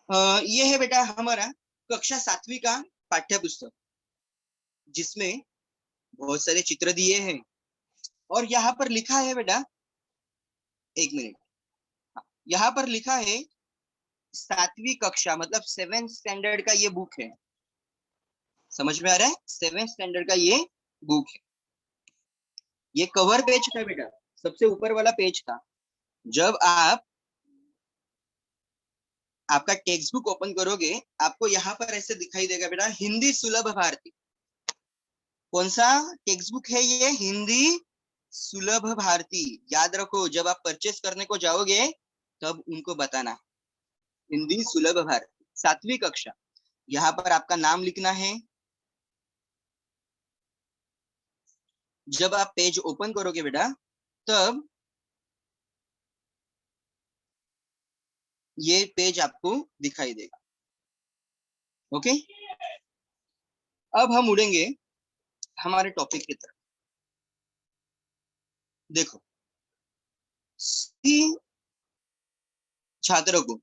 ये है बेटा हमारा कक्षा 7वीं का पाठ्य पुस्तक, जिसमें बहुत सारे चित्र दिए हैं और यहाँ पर लिखा है बेटा, एक मिनट, यहाँ पर लिखा है 7वीं कक्षा मतलब 7th स्टैंडर्ड का ये बुक है। समझ में आ रहा है? 7th स्टैंडर्ड का ये बुक है। ये कवर पेज का बेटा, सबसे ऊपर वाला पेज का। जब आप आपका टेक्स्ट बुक ओपन करोगे, आपको यहाँ पर ऐसे दिखाई देगा बेटा, हिंदी सुलभ भारती। कौन सा टेक्स्ट बुक है ये? हिंदी सुलभ भारती। याद रखो, जब आप परचेस करने को जाओगे तब उनको बताना, हिंदी सुलभ भारती 7वीं कक्षा। यहाँ पर आपका नाम लिखना है। जब आप पेज ओपन करोगे बेटा, तब ये पेज आपको दिखाई देगा। ओके, अब हम उड़ेंगे हमारे टॉपिक की तरफ। देखो, सभी छात्रों को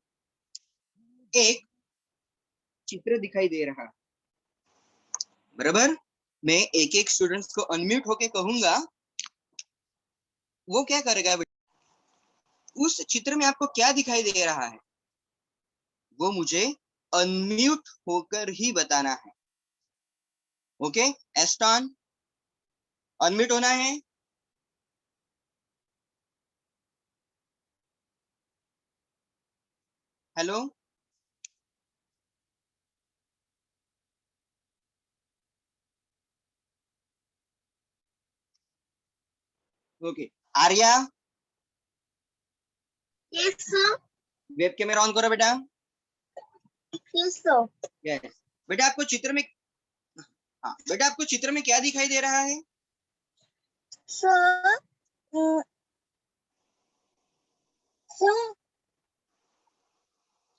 एक चित्र दिखाई दे रहा, बराबर? मैं एक एक स्टूडेंट्स को अनम्यूट होके कहूंगा, वो क्या करेगा बेटा, उस चित्र में आपको क्या दिखाई दे रहा है वो मुझे अनम्यूट होकर ही बताना है। ओके एस्टॉन, अनम्यूट होना है। Hello, okay Arya, yes sir. Web camera on करो बेटा। Yes sir. यस बेटा, आपको चित्र में, हाँ बेटा, आपको चित्र में क्या दिखाई दे रहा है? सर सर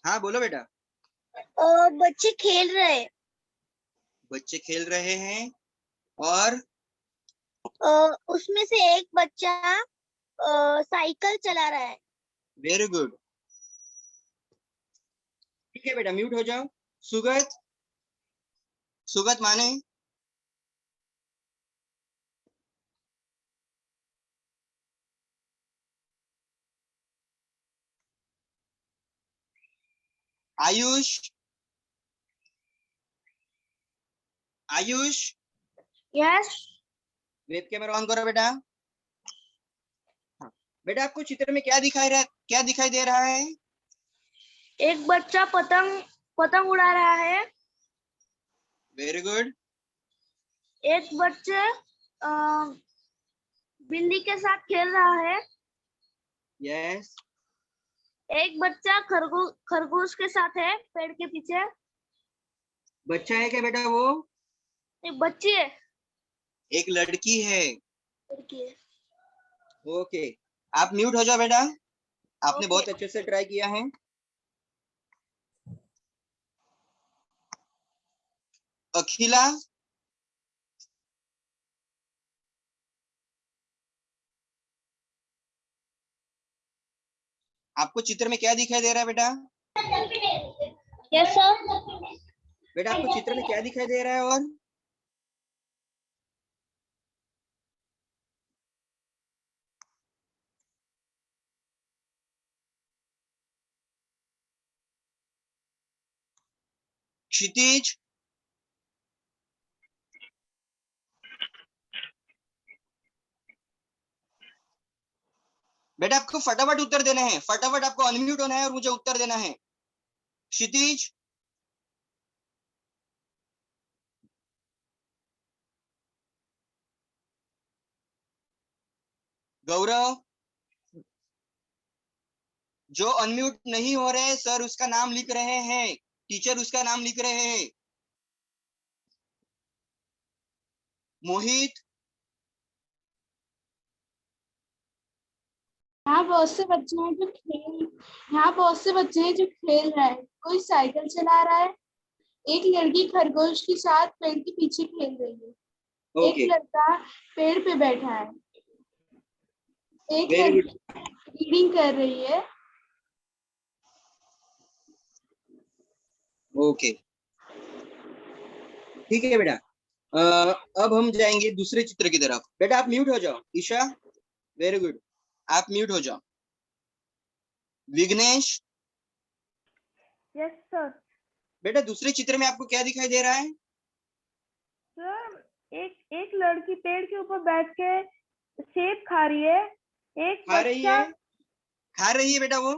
हाँ बोलो बेटा। बच्चे खेल रहे हैं। बच्चे खेल रहे हैं और उसमें से एक बच्चा साइकिल चला रहा है। वेरी गुड, ठीक है बेटा, म्यूट हो जाओ। सुगत, सुगत माने, Ayush, Ayush yes. Web camera on करो बेटा। हाँ बेटा, आपको चित्र में क्या दिखाई दे रहा है? एक बच्चा पतंग उड़ा रहा है। Very good. एक बच्चे बिल्ली के साथ खेल रहा है। यस। एक बच्चा खरगोश के साथ है पेड़ के पीछे। बच्चा है क्या बेटा वो? एक बच्ची है। एक लड़की है। लड़की है। ओके, आप म्यूट हो जाओ बेटा, आपने ओके। बहुत अच्छे से ट्राई किया है। अखिला, आपको चित्र में क्या दिखाई दे रहा है बेटा? Yes sir. बेटा, आपको चित्र में क्या दिखाई दे रहा है? और क्षितिज, बेटा आपको फटाफट उत्तर देना है, फटाफट आपको अनम्यूट होना है और मुझे उत्तर देना है। क्षितिज, गौरव, जो अनम्यूट नहीं हो रहे सर उसका नाम लिख रहे हैं, टीचर उसका नाम लिख रहे हैं। मोहित, यहाँ बहुत से बच्चे हैं जो खेल रहे हैं। कोई साइकिल चला रहा है। एक लड़की खरगोश के साथ पेड़ के पीछे खेल रही है। एक ओके लड़का पेड़ पे बैठा है। एक वेरी गुड। लड़की रीडिंग कर रही है। ओके, ठीक है बेटा। अब हम जाएंगे दूसरे चित्र की तरफ। बेटा आप म्यूट हो जाओ। ईशा, वेरी गुड, आप म्यूट हो जाओ। Vighnesh, yes sir. बेटा दूसरे चित्र में आपको क्या दिखाई दे रहा है? सर एक लड़की पेड़ के ऊपर बैठ के सेब खा रही है। एक खा रही बच्चा है, खा रही है बेटा वो?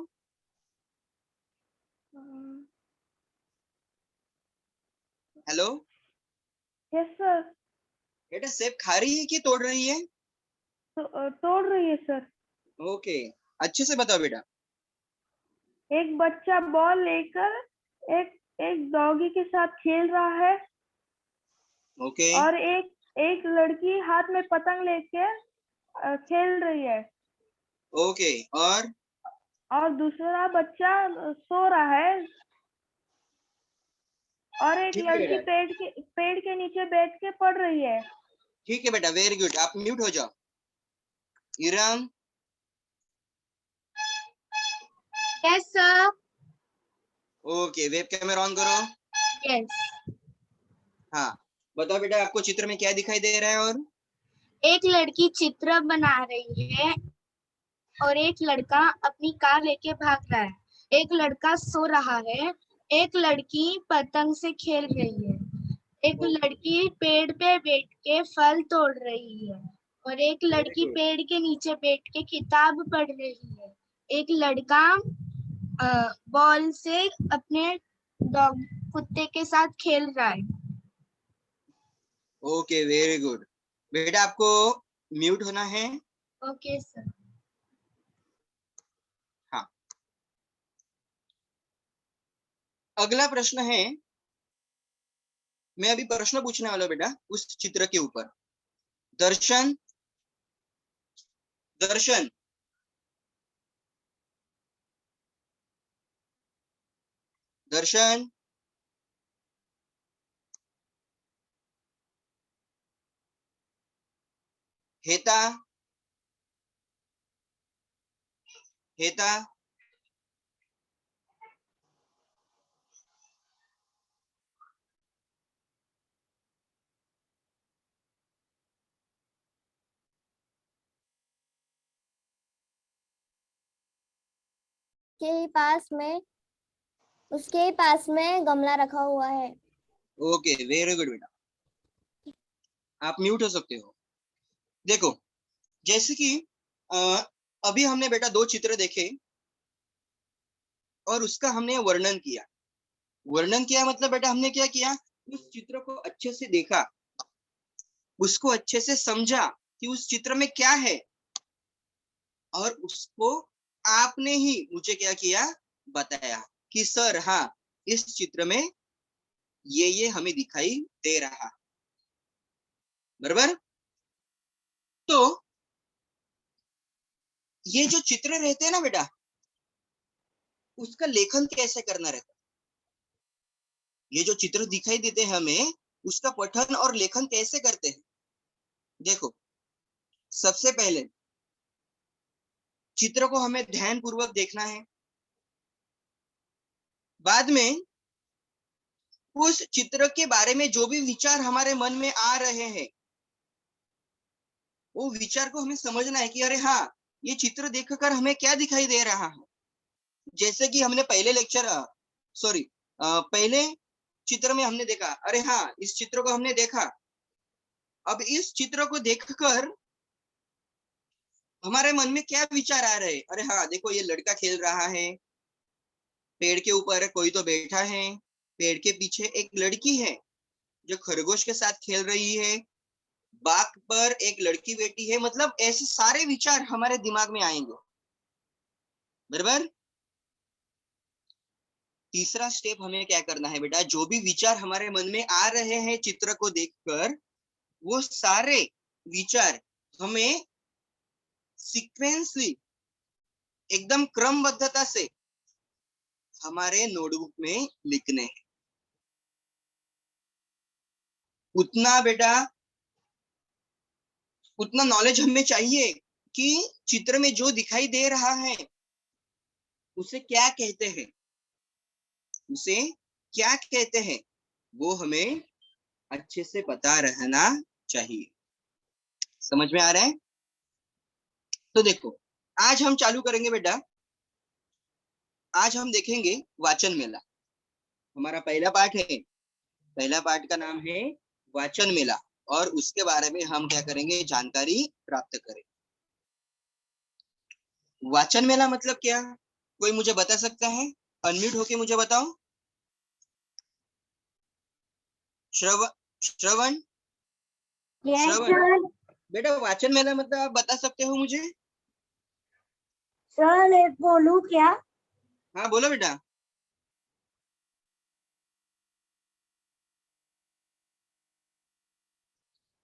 Hello yes sir. बेटा, सेब खा रही है कि तोड़ रही है? तोड़ रही है सर। ओके, अच्छे से बताओ बेटा। एक बच्चा बॉल लेकर एक एक डॉगी के साथ खेल रहा है। ओके, और एक लड़की हाथ में पतंग लेके खेल रही है। ओके, और दूसरा बच्चा सो रहा है। और एक ठीक है लड़की बेटा, पेड़ के नीचे बैठ के पढ़ रही है। ठीक है बेटा, वेरी गुड। आप म्यूट हो जाओ। Iram, yes sir. Okay, web camera on करो। यस। हाँ, बताओ बेटा, आपको चित्र में क्या दिखाई दे रहा है? और एक लड़की चित्र बना रही है और एक लड़का अपनी कार लेके भाग रहा है। एक लड़का सो रहा है। एक लड़की पतंग से खेल रही है। एक लड़की पेड़ पे बैठ के फल तोड़ रही है और एक लड़की good. पेड़ के नीचे बैठ के किताब पढ़ रही है। एक लड़का बॉल से अपने डॉग कुत्ते के साथ खेल रहा है। Okay, very good. बेटा आपको म्यूट होना है। Okay sir. हाँ, अगला प्रश्न है। मैं अभी प्रश्न पूछने वाला हूं बेटा उस चित्र के ऊपर। दर्शन, दर्शन, दर्शन, हेता, हेता, के पास में उसके पास में गमला रखा हुआ है। ओके, वेरी गुड बेटा, आप म्यूट हो सकते हो। देखो, जैसे कि अ, अभी हमने बेटा दो चित्र देखे और उसका हमने वर्णन किया। वर्णन किया मतलब बेटा हमने क्या किया? उस चित्र को अच्छे से देखा, उसको अच्छे से समझा कि उस चित्र में क्या है, और उसको आपने ही मुझे क्या किया, बताया कि सर हाँ, इस चित्र में ये हमें दिखाई दे रहा। बराबर? तो ये जो चित्र रहते हैं ना बेटा, उसका लेखन कैसे करना रहता है? ये जो चित्र दिखाई देते हैं हमें, उसका पठन और लेखन कैसे करते हैं? देखो, सबसे पहले चित्र को हमें ध्यान पूर्वक देखना है। बाद में उस चित्र के बारे में जो भी विचार हमारे मन में आ रहे हैं, वो विचार को हमें समझना है कि अरे हाँ, ये चित्र देखकर हमें क्या दिखाई दे रहा है। जैसे कि हमने पहले लेक्चर पहले चित्र में हमने देखा, अरे हाँ, इस चित्र को हमने देखा। अब इस चित्र को देखकर हमारे मन में क्या विचार आ रहे हैं? अरे हाँ, देखो ये लड़का खेल रहा है, पेड़ के ऊपर कोई तो बैठा है, पेड़ के पीछे एक लड़की है जो खरगोश के साथ खेल रही है, बाग पर एक लड़की बैठी है। मतलब ऐसे सारे विचार हमारे दिमाग में आएंगे। बराबर? तीसरा स्टेप हमें क्या करना है बेटा? जो भी विचार हमारे मन में आ रहे हैं चित्र को देखकर, वो सारे विचार हमें सीक्वेंसली, एकदम क्रमबद्धता से हमारे नोटबुक में लिखने हैं। उतना बेटा, उतना नॉलेज हमें चाहिए कि चित्र में जो दिखाई दे रहा है उसे क्या कहते हैं, उसे क्या कहते हैं वो हमें अच्छे से पता रहना चाहिए। समझ में आ रहा है? तो देखो, आज हम चालू करेंगे बेटा, आज हम देखेंगे वाचन मेला। हमारा पहला पाठ है, पहला पाठ का नाम है वाचन मेला, और उसके बारे में हम क्या करेंगे, जानकारी प्राप्त करेंगे। वाचन मेला मतलब क्या, कोई मुझे बता सकता है? अनम्यूट होके मुझे बताओ। श्रवण श्रवण बेटा, वाचन मेला मतलब आप बता सकते हो मुझे? सर एक बोलूं क्या? हाँ बोलो बेटा।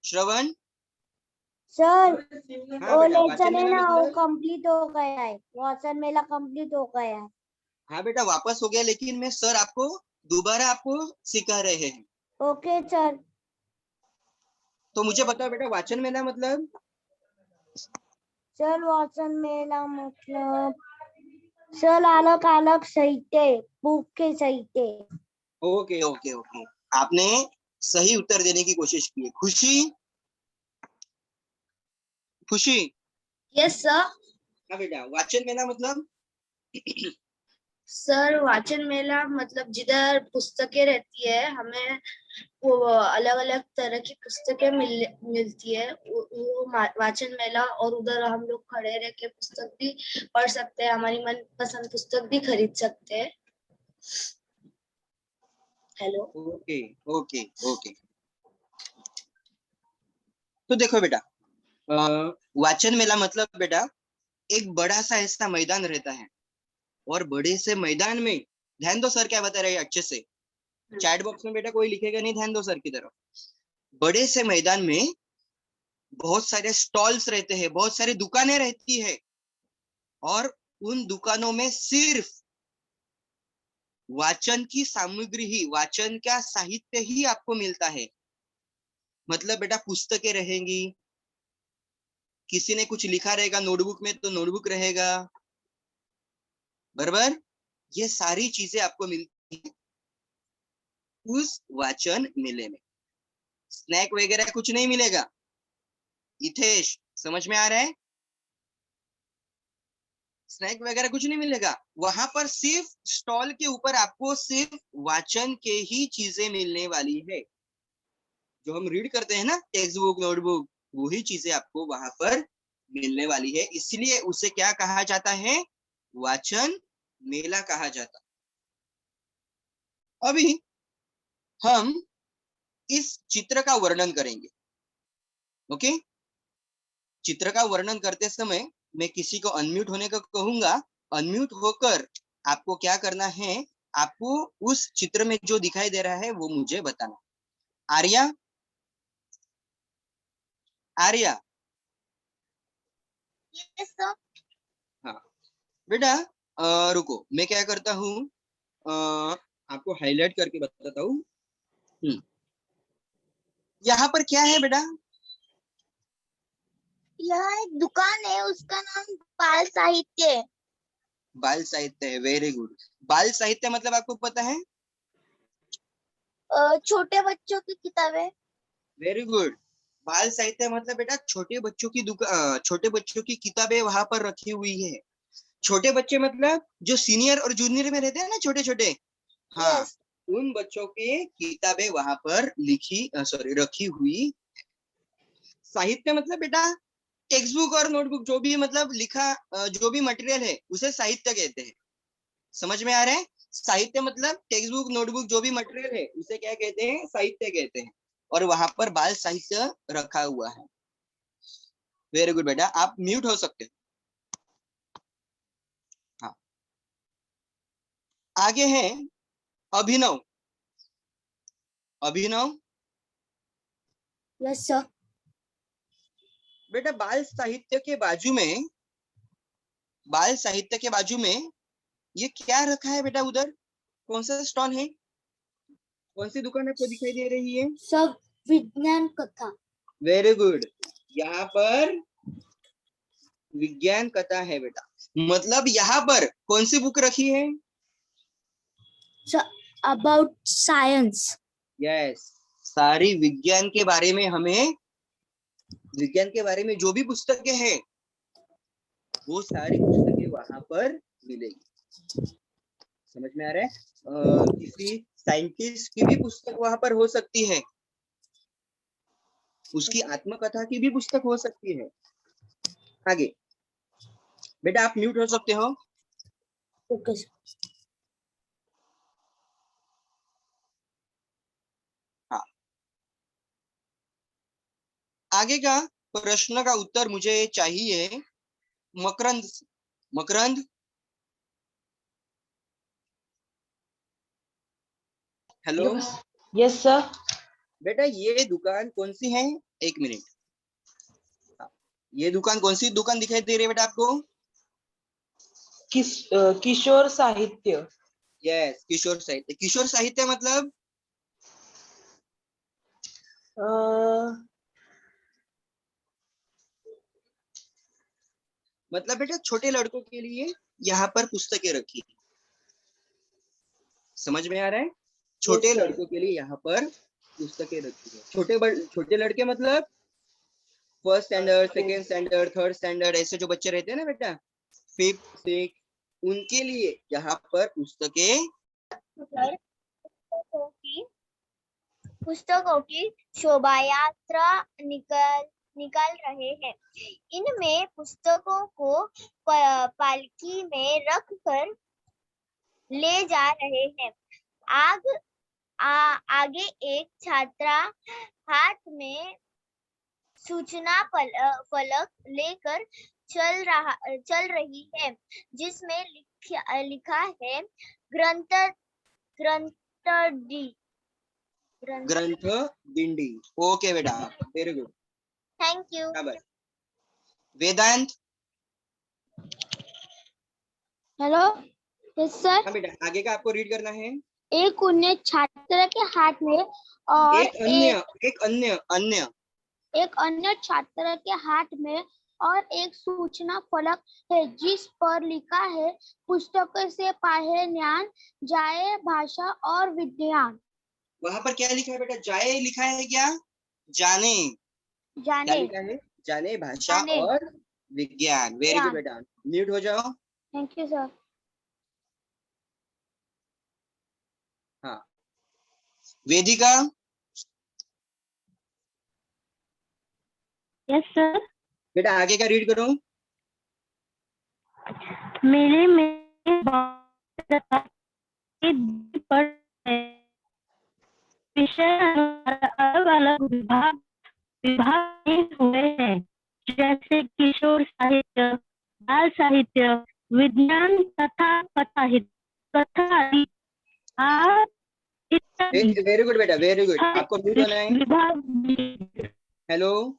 श्रवण। सर हाँ वो बेटा, लेसन वाचन है मेला ना, वो मतलब? कंप्लीट हो गया है, वाचन मेला कंप्लीट हो गया है। हाँ बेटा, वापस हो गया, लेकिन मैं सर आपको दोबारा आपको सिखा रहे हैं। Okay sir. तो मुझे बताओ बेटा, वाचन मेला मतलब? सर वाचन मेला मतलब सर अलग अलग साहित्य, बुक के साहित्य। ओके ओके ओके, आपने सही उत्तर देने की कोशिश की है। खुशी, खुशी। Yes sir. हाँ बेटा, वाचन मेला मतलब? सर वाचन मेला मतलब जिधर पुस्तकें रहती है, हमें वो अलग अलग तरह की पुस्तकें मिलती है, वो वाचन मेला, और उधर हम लोग खड़े रह के पुस्तक भी पढ़ सकते हैं, हमारी मनपसंद पुस्तक भी खरीद सकते हैं। हेलो। Okay okay okay. तो देखो बेटा, वाचन मेला मतलब बेटा एक बड़ा सा ऐसा मैदान रहता है, और बड़े से मैदान में, ध्यान दो सर क्या बता रहे हैं अच्छे से, चैट बॉक्स में बेटा कोई लिखेगा नहीं, ध्यान दो सर की तरफ। बड़े से मैदान में बहुत सारे स्टॉल्स रहते हैं, बहुत सारी दुकानें रहती है, और उन दुकानों में सिर्फ वाचन की सामग्री ही, वाचन का साहित्य ही आपको मिलता है। मतलब बेटा पुस्तकें रहेंगी, किसी ने कुछ लिखा रहेगा नोटबुक में तो नोटबुक रहेगा, बराबर, ये सारी चीजें आपको मिलती है उस वाचन मेले में। स्नैक वगैरह कुछ नहीं मिलेगा। हितेश, समझ में आ रहा है? स्नैक वगैरह कुछ नहीं मिलेगा वहां पर, सिर्फ स्टॉल के ऊपर आपको सिर्फ वाचन के ही चीजें मिलने वाली है। जो हम रीड करते हैं ना, टेक्स्ट बुक, नोटबुक, वही चीजें आपको वहां पर मिलने वाली है। इसलिए उसे क्या कहा जाता है, वाचन मेला कहा जाता। अभी हम इस चित्र का वर्णन करेंगे। ओके, चित्र का वर्णन करते समय मैं किसी को अनम्यूट होने को कहूंगा। अनम्यूट होकर आपको क्या करना है, आपको उस चित्र में जो दिखाई दे रहा है वो मुझे बताना। आर्या, आर्या। Yes sir. हाँ बेटा, रुको, मैं क्या करता हूँ, आपको हाईलाइट करके बताता हूँ। यहाँ पर क्या है बेटा? यह एक दुकान है, उसका नाम बाल साहित्य है। बाल साहित्य है, वेरी गुड। बाल साहित्य मतलब आपको पता है? छोटे बच्चों की किताबें। Very good. बाल साहित्य मतलब बेटा छोटे बच्चों की दुकान, छोटे बच्चों की किताबें वहां पर रखी हुई है। छोटे बच्चे मतलब जो सीनियर और जूनियर में रहते हैं ना, छोटे छोटे, हाँ, यस। उन बच्चों की किताबें वहां पर रखी हुई। साहित्य मतलब बेटा टेक्स्ट बुक और नोटबुक, जो भी मतलब लिखा, जो भी मटेरियल है उसे साहित्य कहते हैं। समझ में आ रहा है? साहित्य मतलब टेक्स्ट बुक, नोटबुक, जो भी मटेरियल है उसे क्या कहते हैं, साहित्य कहते हैं। और वहां पर बाल साहित्य रखा हुआ है। वेरी गुड बेटा, आप म्यूट हो सकते हैं। हाँ, आगे है अभिनव। अभिनव यस सर। बेटा, बाल साहित्य के बाजू में, बाल साहित्य के बाजू में ये क्या रखा है बेटा? उधर कौन सा स्टॉल है, कौन सी दुकान आपको दिखाई दे रही है? सब विज्ञान कथा। वेरी गुड, यहाँ पर विज्ञान कथा है बेटा। मतलब यहाँ पर कौन सी बुक रखी है? about science. यस, सारी विज्ञान के बारे में हमें, विज्ञान के बारे में जो भी पुस्तकें हैं वो सारी पुस्तकें वहां पर मिलेगी। समझ में आ रहा है? किसी साइंटिस्ट की भी पुस्तक वहां पर हो सकती है, उसकी आत्मकथा की भी पुस्तक हो सकती है। आगे बेटा आप म्यूट हो सकते हो। Okay. हाँ, आगे का प्रश्न का उत्तर मुझे चाहिए मकरंद। मकरंद, हेलो। Yes sir. बेटा ये दुकान कौन सी है? एक मिनट। हाँ, ये दुकान कौन सी दुकान दिखाई दे रही है बेटा आपको? किशोर साहित्य। यस, किशोर साहित्य। किशोर साहित्य मतलब बेटा छोटे लड़कों के लिए यहाँ पर पुस्तकें रखी है। समझ में आ रहा है? छोटे Yes, sir. लड़कों के लिए यहाँ पर पुस्तकें रखी है। छोटे लड़के मतलब first standard, second standard, third standard, ऐसे जो बच्चे रहते हैं ना बेटा, फिफ्थ सिक्स, उनके लिए यहाँ पर पुस्तकें पुस्तकों की शोभा यात्रा निकाल रहे हैं। इनमें पुस्तकों को पालकी में रख कर ले जा रहे हैं। आगे एक छात्रा हाथ में सूचना फलक लेकर चल रही है, जिसमें लिखा है ग्रंथ दिंडी। ओके बेटा, very good, thank you. Vedant. Hello, yes sir. हाँ बेटा, आगे का आपको रीड करना है। एक अन्य छात्र के हाथ में और एक अन्य छात्र के हाथ में और एक सूचना फलक है, जिस पर लिखा है पुस्तकों से पढ़े ज्ञान जाए भाषा और विज्ञान। वहां पर क्या लिखा है बेटा? जाए लिखा है क्या? जाने। क्या जाने। लिखा है? जाने भाषा जाने। और विज्ञान। वेरी गुड बेटा, म्यूट हो जाओ। Thank you sir. हाँ, वेदिका। Yes sir. बेटा आगे का रीड करो। मेले में विषय अलग अलग विभाग हुए हैं, जैसे किशोर साहित्य, बाल साहित्य, विज्ञान तथा कथा। वेरी गुड बेटा, वेरी गुड। आपको म्यूट होना है। विभाग। हेलो।